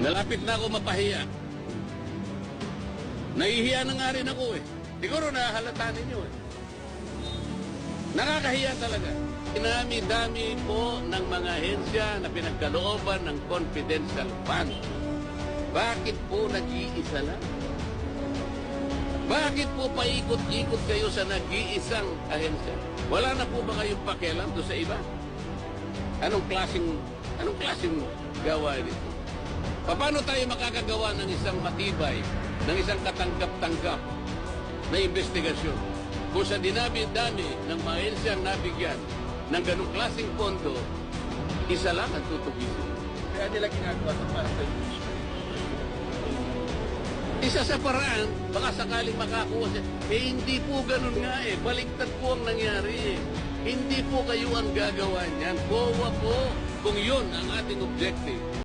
Nalapit na ako mapahiya. Nahihiya na nga rin ako eh. Siguro nahahalata ninyo eh. Nakakahiya talaga. Dinami-dami po ng mga ahensya na pinagkalooban ng confidential fund. Bakit po nag-iisa lang? Bakit po paikot-ikot kayo sa nag-iisang ahensya? Wala na po ba kayong pakialam doon sa iba? Anong klaseng gawa dito? Paano tayo makakagawa ng isang matibay, ng isang katanggap-tanggap na investigasyon kung sa dinami-dami ng mga ahensyang nabigyan ng ganong klaseng pondo, isa lang ang tutugisin? Kaya nila ginagawa sa para sa impeachment. Isa sa paraan, baka sakaling makakuha siya. Hindi po ganun nga eh. Baliktad po ang nangyari eh. Hindi po kayo ang gagawa niyan. COA po kung yun ang ating objective.